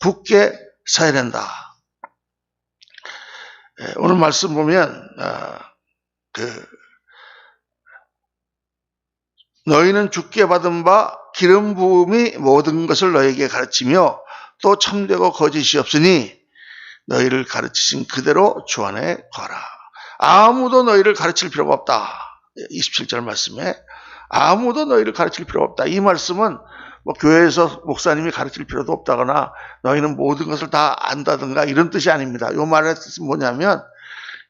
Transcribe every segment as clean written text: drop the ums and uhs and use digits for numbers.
굳게 서야 된다. 오늘 말씀 보면 너희는 주께 받은 바 기름 부음이 모든 것을 너에게 가르치며 또 참되고 거짓이 없으니 너희를 가르치신 그대로 주 안에 거하라. 아무도 너희를 가르칠 필요가 없다. 27절 말씀에 아무도 너희를 가르칠 필요가 없다. 이 말씀은 뭐 교회에서 목사님이 가르칠 필요도 없다거나 너희는 모든 것을 다 안다든가 이런 뜻이 아닙니다. 이 말의 뜻은 뭐냐면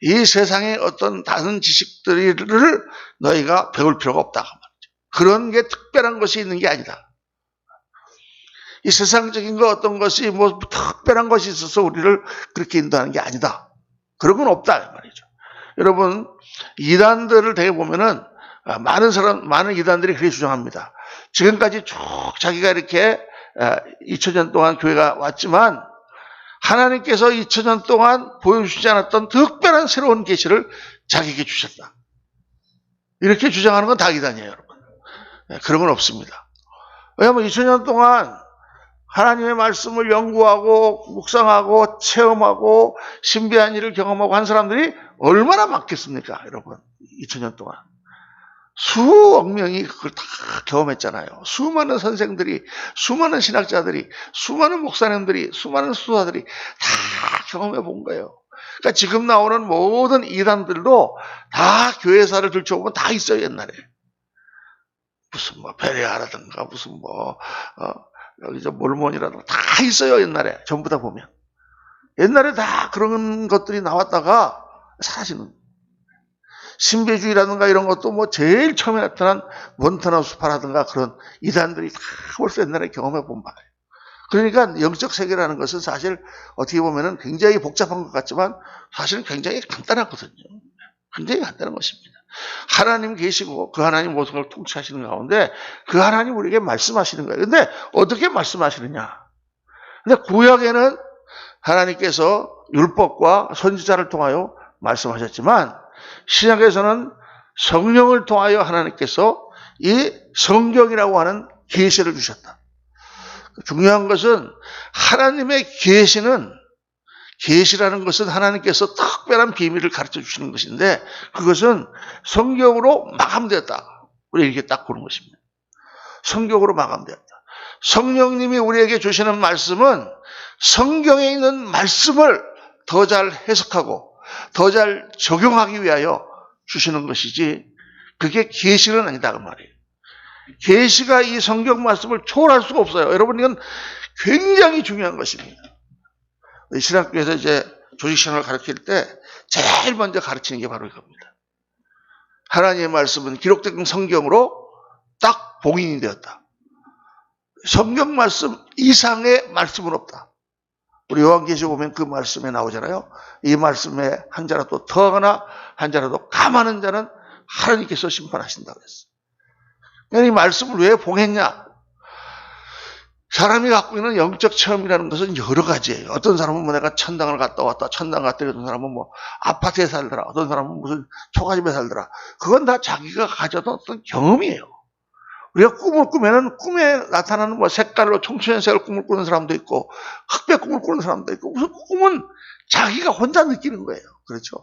이 세상의 어떤 다른 지식들을 너희가 배울 필요가 없다. 그런 게 특별한 것이 있는 게 아니다. 이 세상적인 거 어떤 것이 뭐 특별한 것이 있어서 우리를 그렇게 인도하는 게 아니다. 그런 건 없다 말이죠. 여러분 이단들을 되게 보면은 많은 이단들이 그렇게 주장합니다. 지금까지 쭉 자기가 이렇게 2000년 동안 교회가 왔지만 하나님께서 2000년 동안 보여주시지 않았던 특별한 새로운 계시를 자기에게 주셨다. 이렇게 주장하는 건 다 이단이에요, 여러분. 그런 건 없습니다. 왜냐하면 2000년 동안 하나님의 말씀을 연구하고 묵상하고 체험하고 신비한 일을 경험하고 한 사람들이 얼마나 많겠습니까, 여러분. 2000년 동안. 수억 명이 그걸 다 경험했잖아요. 수많은 선생들이, 수많은 신학자들이, 수많은 목사님들이, 수많은 수사들이 다 경험해 본 거예요. 그러니까 지금 나오는 모든 이단들도 다 교회사를 들춰보면 다 있어요, 옛날에. 무슨 뭐 베레아라든가 무슨 뭐 여기 저 몰몬이라든가 다 있어요, 옛날에. 전부 다 보면. 옛날에 다 그런 것들이 나왔다가 사라지는. 신비주의라든가 이런 것도 뭐 제일 처음에 나타난 몬타나 수파라든가 그런 이단들이 다 벌써 옛날에 경험해 본 바예요. 그러니까 영적 세계라는 것은 사실 어떻게 보면은 굉장히 복잡한 것 같지만 사실은 굉장히 간단하거든요. 굉장히 간단한 것입니다. 하나님 계시고 그 하나님 모든 걸 통치하시는 가운데 그 하나님 우리에게 말씀하시는 거예요. 근데 어떻게 말씀하시느냐? 근데 구약에는 하나님께서 율법과 선지자를 통하여 말씀하셨지만 신약에서는 성령을 통하여 하나님께서 이 성경이라고 하는 계시를 주셨다. 중요한 것은 하나님의 계시라는 것은 하나님께서 특별한 비밀을 가르쳐 주시는 것인데 그것은 성경으로 마감되었다. 우리 이렇게 딱 보는 것입니다. 성경으로 마감되었다. 성령님이 우리에게 주시는 말씀은 성경에 있는 말씀을 더 잘 해석하고 더 잘 적용하기 위하여 주시는 것이지 그게 계시는 아니다 그 말이에요. 계시가 이 성경 말씀을 초월할 수가 없어요. 여러분 이건 굉장히 중요한 것입니다. 신학교에서 이제 조직신학을 가르칠 때 제일 먼저 가르치는 게 바로 이겁니다. 하나님의 말씀은 기록된 성경으로 딱 봉인이 되었다. 성경 말씀 이상의 말씀은 없다. 우리 요한계시록 보면 그 말씀에 나오잖아요. 이 말씀에 한 자라도 더하거나 한 자라도 감하는 자는 하나님께서 심판하신다고 했어요. 이 말씀을 왜 봉했냐? 사람이 갖고 있는 영적 체험이라는 것은 여러 가지예요. 어떤 사람은 뭐 내가 천당을 갔다 왔다, 천당 갔다, 어떤 사람은 뭐 아파트에 살더라, 어떤 사람은 무슨 초가집에 살더라. 그건 다 자기가 가졌던 어떤 경험이에요. 우리가 꿈을 꾸면은 꿈에 나타나는 뭐 색깔로 청춘연색을 꿈을 꾸는 사람도 있고, 흑백 꿈을 꾸는 사람도 있고, 무슨 꿈은 자기가 혼자 느끼는 거예요. 그렇죠?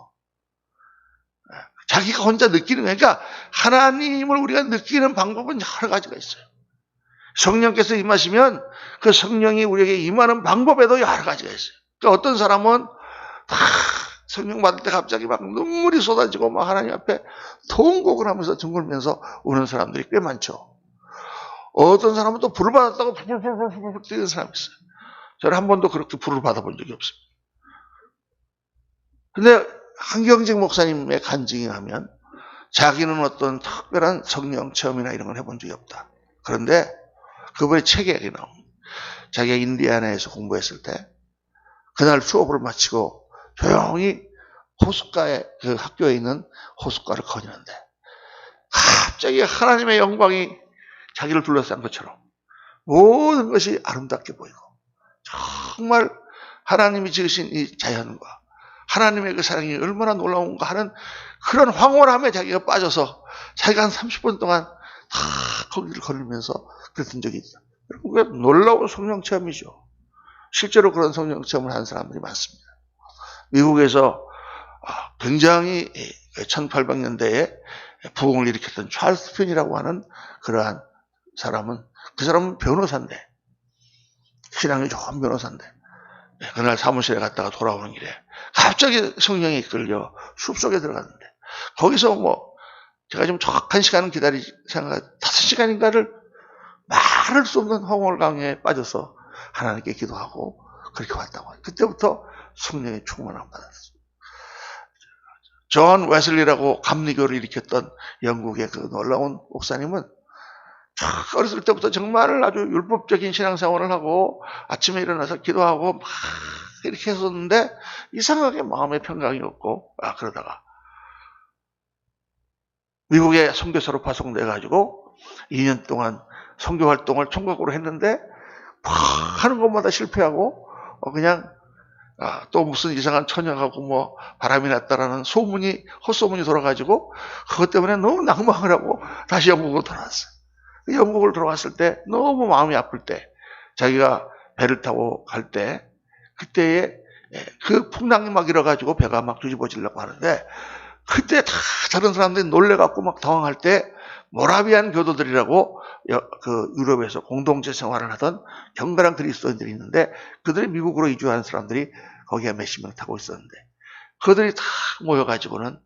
자기가 혼자 느끼는 거예요. 그러니까 하나님을 우리가 느끼는 방법은 여러 가지가 있어요. 성령께서 임하시면 그 성령이 우리에게 임하는 방법에도 여러 가지가 있어요. 그러니까 어떤 사람은 성령 받을 때 갑자기 막 눈물이 쏟아지고 막 하나님 앞에 통곡을 하면서 뒹굴면서 우는 사람들이 꽤 많죠. 어떤 사람은 또 불을 받았다고 불 뛰는 사람이 있어요. 저는 한 번도 그렇게 불을 받아본 적이 없습니다. 근데 한경직 목사님의 간증에 하면 자기는 어떤 특별한 성령 체험이나 이런 걸 해본 적이 없다. 그런데 그분의 책에 여기 나옵니다. 자기가 인디애나에서 공부했을 때 그날 수업을 마치고 조용히 호숫가에 그 학교에 있는 호숫가를 거니는데 갑자기 하나님의 영광이 자기를 둘러싼 것처럼 모든 것이 아름답게 보이고 정말 하나님이 지으신 이 자연과 하나님의 그 사랑이 얼마나 놀라운가 하는 그런 황홀함에 자기가 빠져서 자기가 한 30분 동안 다 거기를 걸으면서 그랬던 적이 있다. 그게 놀라운 성령 체험이죠. 실제로 그런 성령 체험을 한 사람들이 많습니다. 미국에서 굉장히 1800년대에 부흥을 일으켰던 찰스 핀이라고 하는 그러한 사람은, 그 사람은 변호사인데, 신앙이 좋은 변호사인데, 그날 사무실에 갔다가 돌아오는 길에 갑자기 성령이 이끌려 숲속에 들어갔는데, 거기서 제가 좀 정확한 시간을 생각 5시간인가를 말할 수 없는 황홀강에 빠져서 하나님께 기도하고 그렇게 왔다고 해요. 그때부터 성령의 충만함을 받았어요. 존 웨슬리라고 감리교를 일으켰던 영국의 그 놀라운 목사님은 어렸을 때부터 정말 아주 율법적인 신앙생활을 하고 아침에 일어나서 기도하고 막 이렇게 했었는데 이상하게 마음의 평강이 없고 그러다가 미국의 선교사로 파송돼가지고 2년 동안 선교활동을 총각으로 했는데 하는 것마다 실패하고 그냥 또 무슨 이상한 처녀하고 바람이 났다라는 헛소문이 돌아가지고 그것 때문에 너무 낭망을 하고 다시 영국으로 돌아왔어요. 영국을 돌아왔을 때 너무 마음이 아플 때 자기가 배를 타고 갈 때 그때에 그 풍랑이 막 일어가지고 배가 막 뒤집어지려고 하는데 그때 다 다른 사람들이 놀래갖고 막 당황할 때 모라비안 교도들이라고 그 유럽에서 공동체 생활을 하던 경건한 그리스도인들이 있는데 그들이 미국으로 이주한 사람들이 거기에 몇십 명 타고 있었는데 그들이 다 모여가지고는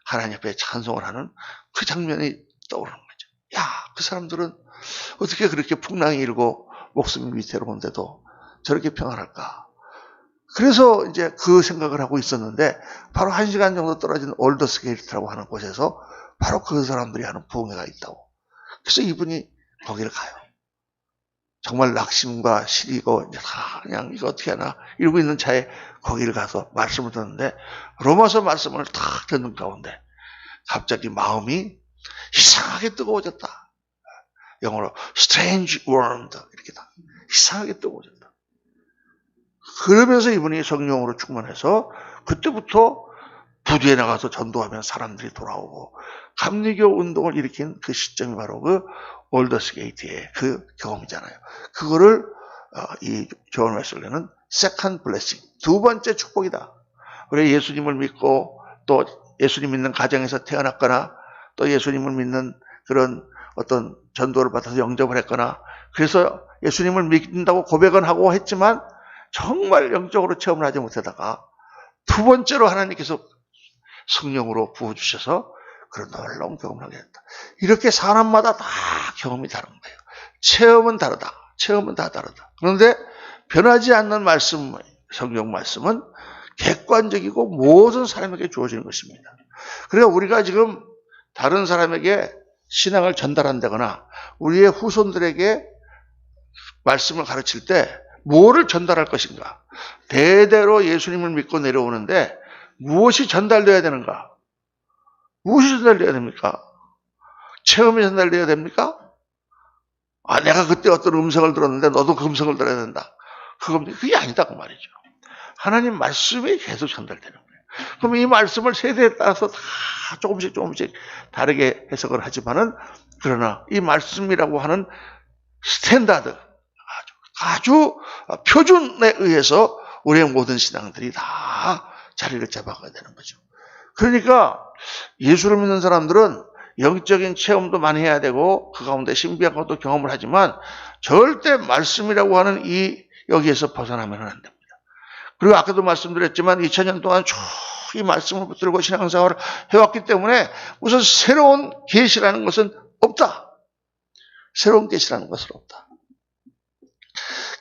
하나님 앞에 찬송을 하는 그 장면이 떠오르는 거죠. 야, 그 사람들은 어떻게 그렇게 풍랑이 일고 목숨이 위태로운데도 저렇게 평안할까? 그래서 이제 그 생각을 하고 있었는데 바로 1시간 정도 떨어진 올더스게이트라고 하는 곳에서 바로 그 사람들이 하는 부흥회가 있다고. 그래서 이분이 거기를 가요. 정말 낙심과 시리고 이제 다 그냥 이거 어떻게 하나 이러고 있는 차에 거기를 가서 말씀을 듣는데 로마서 말씀을 탁 듣는 가운데 갑자기 마음이 이상하게 뜨거워졌다. 영어로 strange warmed 이렇게 다 이상하게 뜨거워졌다. 그러면서 이분이 성령으로 충만해서 그때부터 부두에 나가서 전도하면 사람들이 돌아오고 감리교 운동을 일으킨 그 시점이 바로 그 올더스게이트의 그 경험이잖아요. 그거를 이 존 웨슬리는 second blessing, 두 번째 축복이다. 우리 예수님을 믿고 또 예수님 믿는 가정에서 태어났거나 또 예수님을 믿는 그런 어떤 전도를 받아서 영접을 했거나 그래서 예수님을 믿는다고 고백은 하고 했지만 정말 영적으로 체험을 하지 못하다가 두 번째로 하나님께서 성령으로 부어주셔서 그런 놀라운 경험을 하게 됐다. 이렇게 사람마다 다 경험이 다른 거예요. 체험은 다르다. 체험은 다 다르다. 그런데 변하지 않는 말씀, 성경 말씀은 객관적이고 모든 사람에게 주어지는 것입니다. 그러니까 우리가 지금 다른 사람에게 신앙을 전달한다거나 우리의 후손들에게 말씀을 가르칠 때 뭐를 전달할 것인가? 대대로 예수님을 믿고 내려오는데 무엇이 전달되어야 되는가? 무엇이 전달되어야 됩니까? 체험이 전달되어야 됩니까? 내가 그때 어떤 음성을 들었는데 너도 그 음성을 들어야 된다. 그게 아니다 그 말이죠. 하나님 말씀이 계속 전달되는 거예요. 그럼 이 말씀을 세대에 따라서 다 조금씩 다르게 해석을 하지만은 그러나 이 말씀이라고 하는 스탠다드 아주 표준에 의해서 우리의 모든 신앙들이 다 자리를 잡아가야 되는 거죠. 그러니까 예수를 믿는 사람들은 영적인 체험도 많이 해야 되고 그 가운데 신비한 것도 경험을 하지만 절대 말씀이라고 하는 여기에서 벗어나면 안 됩니다. 그리고 아까도 말씀드렸지만 2000년 동안 쭉 이 말씀을 붙들고 신앙생활을 해왔기 때문에 무슨 새로운 계시라는 것은 없다. 새로운 계시라는 것은 없다.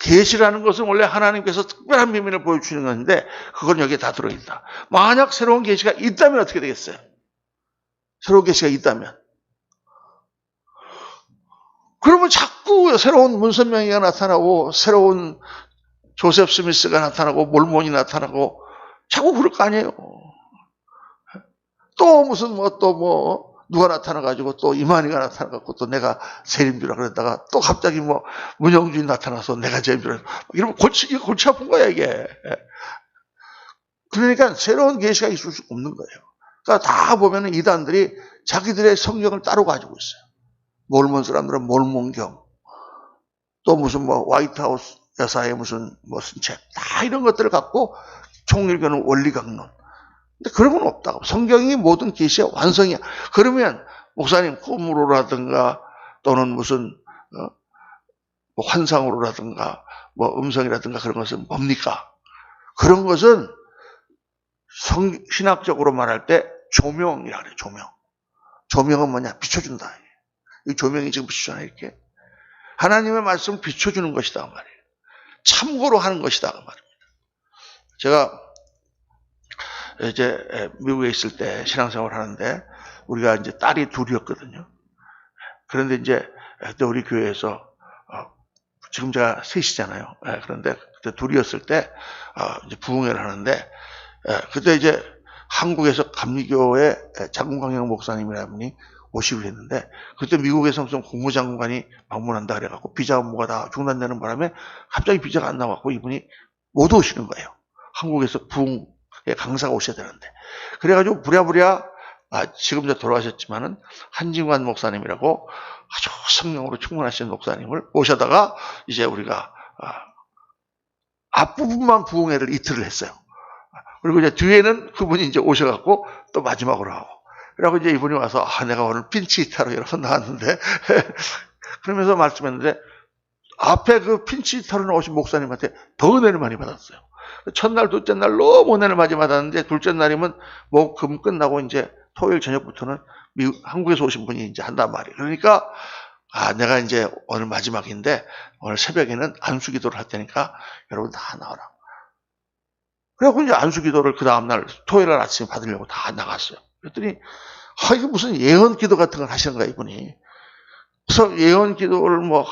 계시라는 것은 원래 하나님께서 특별한 비밀을 보여주시는 건데 그건 여기에 다 들어있다. 만약 새로운 계시가 있다면 어떻게 되겠어요? 새로운 계시가 있다면 그러면 자꾸 새로운 문선명이가 나타나고 새로운 조셉 스미스가 나타나고 몰몬이 나타나고 자꾸 그럴 거 아니에요. 또 무슨 누가 나타나가지고 또 이만희가 나타나갖고 또 내가 세림주라 그랬다가 또 갑자기 문영준이 나타나서 내가 제림주라 이러면 골치 아픈 거야 이게. 그러니까 새로운 계시가 있을 수 없는 거예요. 그러니까 다 보면은 이단들이 자기들의 성경을 따로 가지고 있어요. 몰몬 사람들은 몰몬경, 또 무슨 화이트하우스 여사의 무슨 책, 다 이런 것들을 갖고 총일교는 원리강론. 근데 그런 건 없다고. 성경이 모든 계시의 완성이야. 그러면 목사님 꿈으로라든가 또는 무슨 뭐 환상으로라든가 뭐 음성이라든가 그런 것은 뭡니까? 그런 것은 신학적으로 말할 때 조명이라 그래요. 조명. 조명은 뭐냐? 비춰준다. 이 조명이 지금 비추잖아요. 이렇게. 하나님의 말씀을 비춰주는 것이다. 그 말이에요. 참고로 하는 것이다. 그 말입니다. 제가 이제 미국에 있을 때 신앙생활 하는데 우리가 이제 딸이 둘이었거든요. 그런데 이제 그때 우리 교회에서 지금 제가 셋이잖아요. 그런데 그때 둘이었을 때 이제 부흥회를 하는데 그때 이제 한국에서 감리교회 장군광영 목사님이라는 분이 오시고 했는데 그때 미국에서 무슨 국무장관이 방문한다 그래갖고 비자 업무가 다 중단되는 바람에 갑자기 비자가 안 나왔고 이분이 못 오시는 거예요. 한국에서 부흥회 강사가 오셔야 되는데 그래가지고 부랴부랴 지금 이제 돌아가셨지만은 한진관 목사님이라고 아주 성령으로 충만하신 목사님을 모셔다가 이제 우리가 앞부분만 부흥회를 이틀을 했어요. 그리고 이제 뒤에는 그분이 이제 오셔갖고 또 마지막으로 하고. 그래갖고 이제 이분이 와서 내가 오늘 핀치히타로 여러 번 나왔는데 그러면서 말씀했는데 앞에 그 핀치히타로 나오신 목사님한테 더 은혜를 많이 받았어요. 첫날, 둘째 날 너무 은혜를 많이 받았는데 둘째 날이면 뭐 금 끝나고 이제 토요일 저녁부터는 한국에서 오신 분이 이제 한단 말이에요. 그러니까 내가 이제 오늘 마지막인데 오늘 새벽에는 안수기도를 할 테니까 여러분 다 나와라. 그래갖고 이제 안수기도를 그 다음날 토요일 날 아침에 받으려고 다 나갔어요. 그랬더니 이게 무슨 예언 기도 같은 걸 하시는 거야 이분이. 그래서 예언 기도를 뭐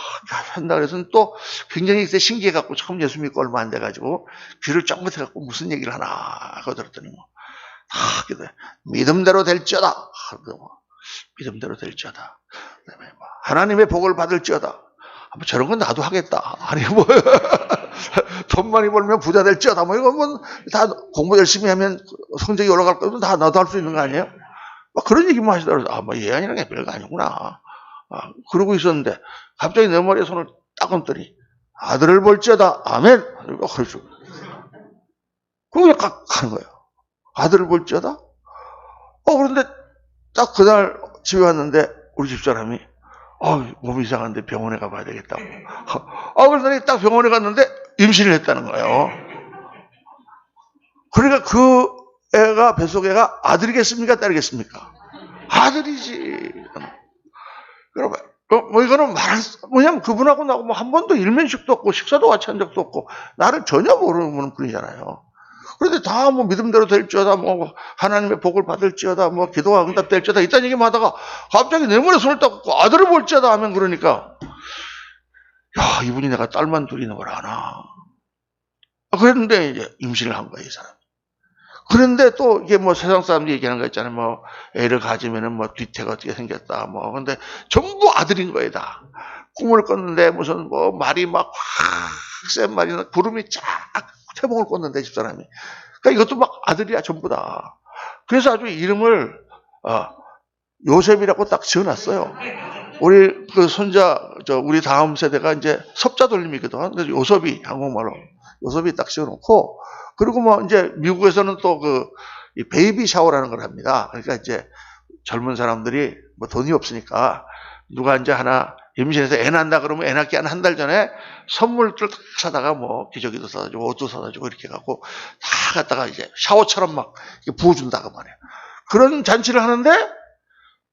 한다 그래서 또 굉장히 신기해갖고 처음 예수 믿고 얼마 안 돼가지고 귀를 쫑긋해갖고 무슨 얘기를 하나 하고 들었더니 뭐 기도해. 믿음대로 될지어다. 믿음대로 될지어다. 그다음에 뭐 하나님의 복을 받을지어다. 뭐 저런 건 나도 하겠다. 아니 뭐 돈 많이 벌면 부자 될지어다. 뭐 이건 뭐 다 공부 열심히 하면 성적이 올라갈 것도 다 나도 할 수 있는 거 아니에요? 막 그런 얘기만 하시더라고요. 뭐 예언이라는 게 별거 아니구나. 그러고 있었는데 갑자기 내 머리에 손을 딱 얹더니 아들을 볼지어다. 아멘. 그러죠. 그러고 딱 가는 거예요. 아들을 볼지어다. 그런데 딱 그날 집에 왔는데 우리 집사람이 몸이 이상한데 병원에 가봐야 되겠다고. 그러더니 딱 병원에 갔는데 임신을 했다는 거예요. 그러니까 그 애가 뱃속애가 아들이겠습니까? 딸이겠습니까? 아들이지. 여러분, 뭐 이거는 뭐냐면 그분하고 나하고 뭐 한 번도 일면식도 없고 식사도 같이 한 적도 없고 나를 전혀 모르는 분이잖아요. 그런데 다 뭐 믿음대로 될지어다, 뭐 하나님의 복을 받을지어다, 뭐 기도가 응답될지어다 이딴 얘기만 하다가 갑자기 내 머리에 손을 딱 꽂고 아들을 볼지어다 하면 그러니까 이분이 내가 딸만 둘 있는 걸 아나. 그랬는데 이제 임신을 한 거예요, 이 사람. 그런데 또 이게 뭐 세상 사람들이 얘기하는 거 있잖아요. 뭐 애를 가지면은 뭐 뒤태가 어떻게 생겼다. 뭐 근데 전부 아들인 거예요, 다. 꿈을 꿨는데 무슨 뭐 말이 막 확 센 말이 구름이 쫙 태몽을 꿨는데 집사람이. 그러니까 이것도 막 아들이야 전부 다. 그래서 아주 이름을 요셉이라고 딱 지어놨어요. 우리 그 손자 우리 다음 세대가 이제 섭자 돌림이거든. 그래서 요섭이 한국말로 요섭이 딱 지어놓고. 그리고 뭐 이제 미국에서는 또 이 베이비 샤워라는 걸 합니다. 그러니까 이제 젊은 사람들이 뭐 돈이 없으니까 누가 이제 하나 임신해서 애 낳는다 그러면 애 낳기 한 달 전에 선물을 딱 사다가 뭐 기저귀도 사다 주고 옷도 사다 주고 이렇게 갖고 다 갖다가 이제 샤워처럼 막 부어준다 그 말이에요. 그런 잔치를 하는데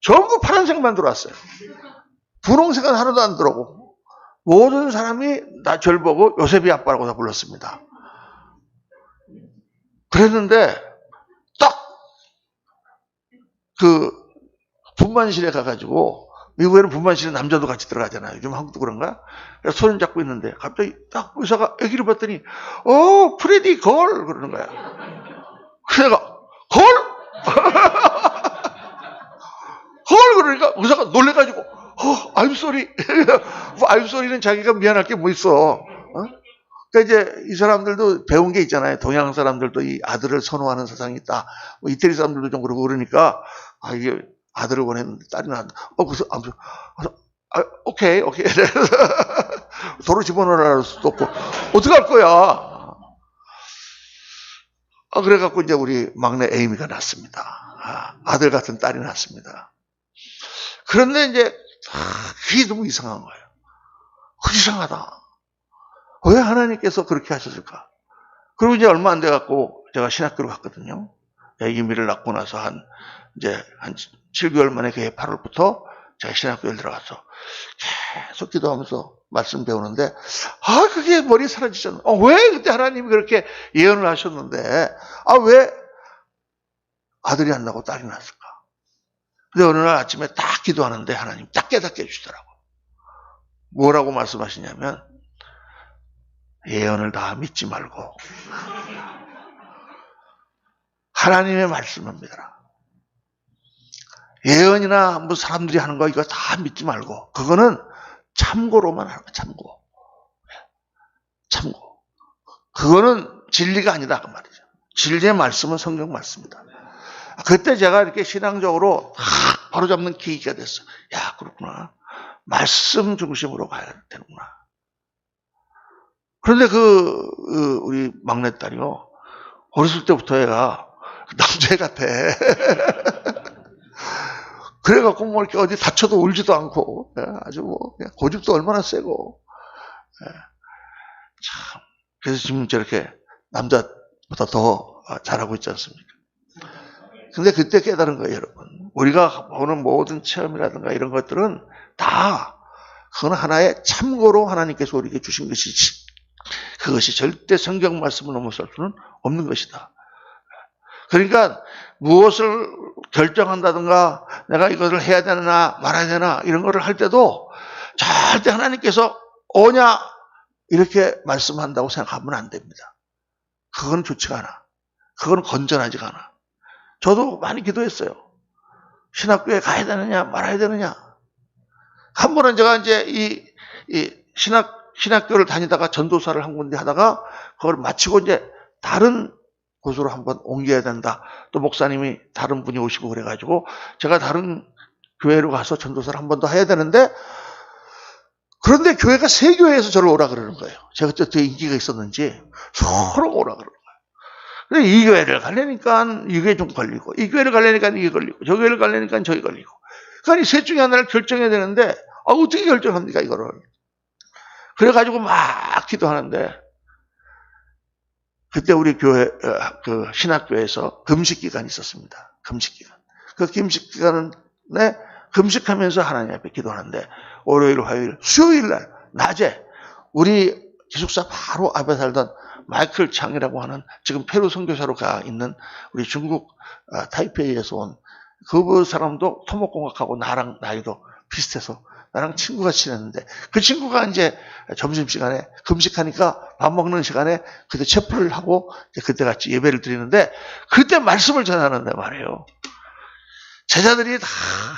전부 파란색만 들어왔어요. 분홍색은 하나도 안 들어오고 모든 사람이 절 보고 요셉이 아빠라고 다 불렀습니다. 그랬는데 딱 그 분만실에 가가지고 미국에는 분만실에 남자도 같이 들어가잖아요. 요즘 한국도 그런가? 그래서 손을 잡고 있는데 갑자기 딱 의사가 아기를 봤더니 프레디 걸 그러는 거야. 그래가 걸? 걸 그러니까 의사가 놀래가지고 I'm sorry. I'm sorry는 자기가 미안할 게 뭐 있어. 그러니까 이제 이 사람들도 배운 게 있잖아요. 동양 사람들도 이 아들을 선호하는 사상이 있다. 뭐 이태리 사람들도 좀 그러고 그러니까 이게 아들을 원했는데 딸이 나왔다. 그래서 오케이. 도로 집어넣으라 할 수도 없고, 어떡할 거야? 그래갖고 이제 우리 막내 에이미가 낳습니다. 아들 같은 딸이 낳습니다. 그런데 이제, 그게 너무 이상한 거예요. 이상하다. 왜 하나님께서 그렇게 하셨을까? 그리고 이제 얼마 안 돼갖고 제가 신학교를 갔거든요. 애기미를 낳고 나서 한 7개월 만에 그해 8월부터 제가 신학교에 들어가서 계속 기도하면서 말씀 배우는데, 그게 머리에 사라지잖아요. 왜 그때 하나님이 그렇게 예언을 하셨는데, 왜 아들이 안 나고 딸이 났을까? 근데 어느 날 아침에 딱 기도하는데 하나님 딱 깨닫게 해주시더라고. 뭐라고 말씀하시냐면, 예언을 다 믿지 말고 하나님의 말씀을 믿어라. 예언이나 뭐 사람들이 하는 거 이거 다 믿지 말고, 그거는 참고로만 하는 거야. 참고. 그거는 진리가 아니다 그 말이죠. 진리의 말씀은 성경 말씀이다. 그때 제가 이렇게 신앙적으로 바로 잡는 계기가 됐어. 야, 그렇구나. 말씀 중심으로 가야 되는구나. 그런데 우리 막내딸이요, 어렸을 때부터 얘가 남자 같아. 그래갖고 뭐 이렇게 어디 다쳐도 울지도 않고, 아주 뭐 고집도 얼마나 세고, 참. 그래서 지금 저렇게 남자보다 더 잘하고 있지 않습니까? 근데 그때 깨달은 거예요, 여러분. 우리가 보는 모든 체험이라든가 이런 것들은 다 그건 하나의 참고로 하나님께서 우리에게 주신 것이지, 그것이 절대 성경 말씀을 넘어설 수는 없는 것이다. 그러니까 무엇을 결정한다든가 내가 이것을 해야 되나 말아야 되나 이런 거를 할 때도 절대 하나님께서 오냐 이렇게 말씀한다고 생각하면 안 됩니다. 그건 좋지가 않아. 그건 건전하지가 않아. 저도 많이 기도했어요. 신학교에 가야 되느냐 말아야 되느냐. 한 번은 제가 이제 이 신학교를 다니다가 전도사를 한 군데 하다가 그걸 마치고 이제 다른 곳으로 한번 옮겨야 된다. 또 목사님이 다른 분이 오시고 그래가지고 제가 다른 교회로 가서 전도사를 한 번 더 해야 되는데, 그런데 교회가 세 교회에서 저를 오라 그러는 거예요. 제가 그때 되게 인기가 있었는지 서로 오라 그러는 거예요. 근데 이 교회를 가려니까 이게 좀 걸리고, 이 교회를 가려니까 이게 걸리고, 저 교회를 가려니까 저기 걸리고. 그러니까 이 셋 중에 하나를 결정해야 되는데 어떻게 결정합니까 이거를. 그래가지고 막 기도하는데, 그때 우리 교회, 신학교에서 금식기간이 있었습니다. 금식기간. 그 금식기간에 금식하면서 하나님 앞에 기도하는데, 월요일, 화요일, 수요일 날, 낮에, 우리 기숙사 바로 앞에 살던 마이클 창이라고 하는 지금 페루 선교사로 가 있는 우리 중국 타이페이에서 온 그 사람도 토목공학하고 나랑 나이도 비슷해서 나랑 친구가 지냈는데, 그 친구가 이제 점심시간에 금식하니까 밥 먹는 시간에 그때 채플을 하고 그때 같이 예배를 드리는데, 그때 말씀을 전하는데 말이에요. 제자들이 다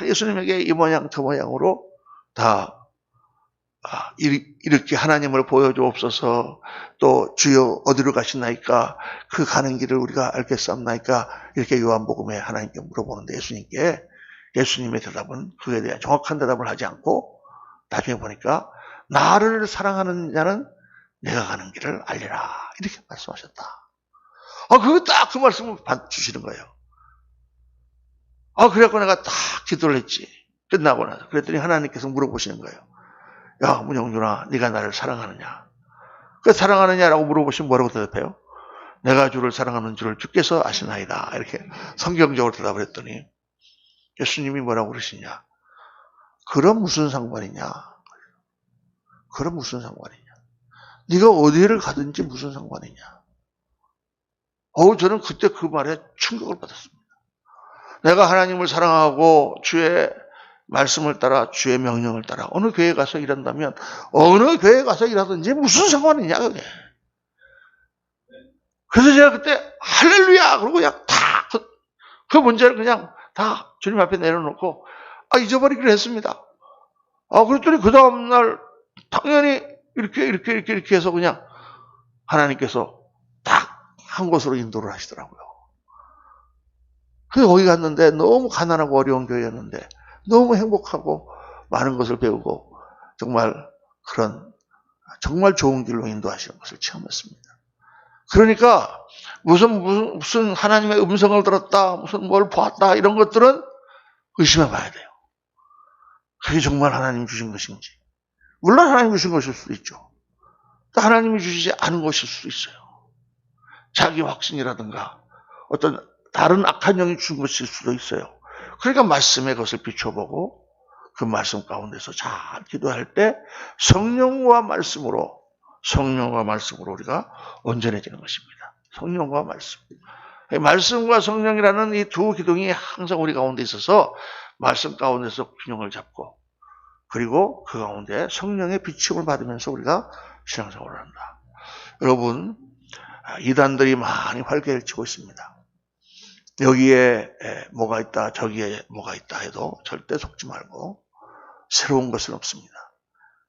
예수님에게 이 모양 저 모양으로 다 이렇게 하나님을 보여주옵소서, 또 주여 어디로 가시나이까, 그 가는 길을 우리가 알겠사옵나이까, 이렇게 요한복음에 하나님께 물어보는데, 예수님의 대답은 그에 대한 정확한 대답을 하지 않고 나중에 보니까 나를 사랑하는 자는 내가 가는 길을 알리라 이렇게 말씀하셨다. 그거 딱 그 말씀을 주시는 거예요. 그래갖고 내가 딱 기도를 했지. 끝나고 나서 그랬더니 하나님께서 물어보시는 거예요. 야, 문영준아, 네가 나를 사랑하느냐? 그 사랑하느냐라고 물어보시면 뭐라고 대답해요? 내가 주를 사랑하는 줄을 주께서 아시나이다. 이렇게 성경적으로 대답을 했더니 예수님이 뭐라고 그러시냐? 그럼 무슨 상관이냐? 그럼 무슨 상관이냐? 네가 어디를 가든지 무슨 상관이냐? 저는 그때 그 말에 충격을 받았습니다. 내가 하나님을 사랑하고 주의 말씀을 따라 주의 명령을 따라 어느 교회에 가서 일한다면 어느 교회에 가서 일하든지 무슨 상관이냐 그게. 그래서 제가 그때 할렐루야 그러고 그냥 다 그 문제를 그냥 다 주님 앞에 내려놓고 잊어버리기로 했습니다. 그랬더니 그 다음날 당연히 이렇게 해서 그냥 하나님께서 딱 한 곳으로 인도를 하시더라고요. 그래서 거기 갔는데 너무 가난하고 어려운 교회였는데 너무 행복하고 많은 것을 배우고 정말 그런 정말 좋은 길로 인도하시는 것을 체험했습니다. 그러니까 무슨 하나님의 음성을 들었다, 무슨 뭘 보았다 이런 것들은 의심해 봐야 돼요. 그게 정말 하나님 주신 것인지. 물론 하나님 주신 것일 수도 있죠. 또 하나님이 주시지 않은 것일 수도 있어요. 자기 확신이라든가 어떤 다른 악한 영이 준 것일 수도 있어요. 그러니까 말씀의 것을 비춰보고 그 말씀 가운데서 잘 기도할 때 성령과 말씀으로 우리가 온전해지는 것입니다. 성령과 말씀. 말씀과 성령이라는 이 두 기둥이 항상 우리 가운데 있어서 말씀 가운데서 균형을 잡고 그리고 그 가운데 성령의 비춤을 받으면서 우리가 신앙생활을 한다. 여러분, 이단들이 많이 활개치고 있습니다. 여기에 뭐가 있다, 저기에 뭐가 있다 해도 절대 속지 말고 새로운 것은 없습니다.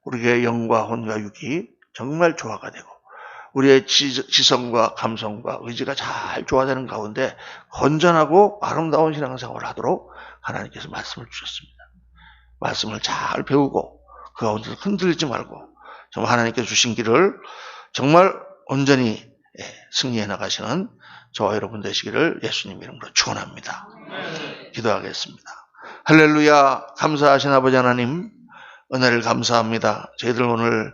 우리의 영과 혼과 육이 정말 조화가 되고 우리의 지성과 감성과 의지가 잘 조화되는 가운데 건전하고 아름다운 신앙생활을 하도록 하나님께서 말씀을 주셨습니다. 말씀을 잘 배우고 그 가운데서 흔들리지 말고 정말 하나님께서 주신 길을 정말 온전히 승리해 나가시는 저와 여러분 되시기를 예수님 이름으로 축원합니다. 기도하겠습니다. 할렐루야. 감사하신 아버지 하나님 은혜를 감사합니다. 저희들 오늘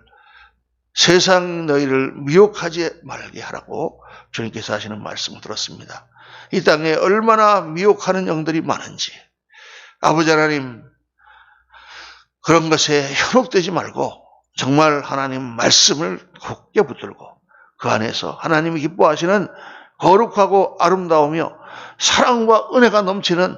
세상 너희를 미혹하지 말게 하라고 주님께서 하시는 말씀을 들었습니다. 이 땅에 얼마나 미혹하는 영들이 많은지 아버지 하나님 그런 것에 현혹되지 말고 정말 하나님 말씀을 굳게 붙들고 그 안에서 하나님이 기뻐하시는 거룩하고 아름다우며 사랑과 은혜가 넘치는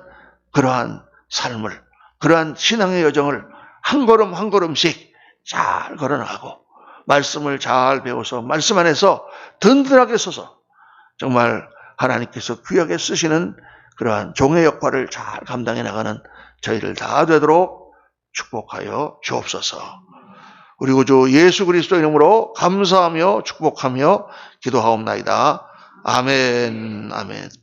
그러한 삶을 그러한 신앙의 여정을 한 걸음 한 걸음씩 잘 걸어나가고 말씀을 잘 배워서 말씀 안에서 든든하게 서서 정말 하나님께서 귀하게 쓰시는 그러한 종의 역할을 잘 감당해 나가는 저희를 다 되도록 축복하여 주옵소서. 우리 구주 예수 그리스도 이름으로 감사하며 축복하며 기도하옵나이다. 아멘. 아멘.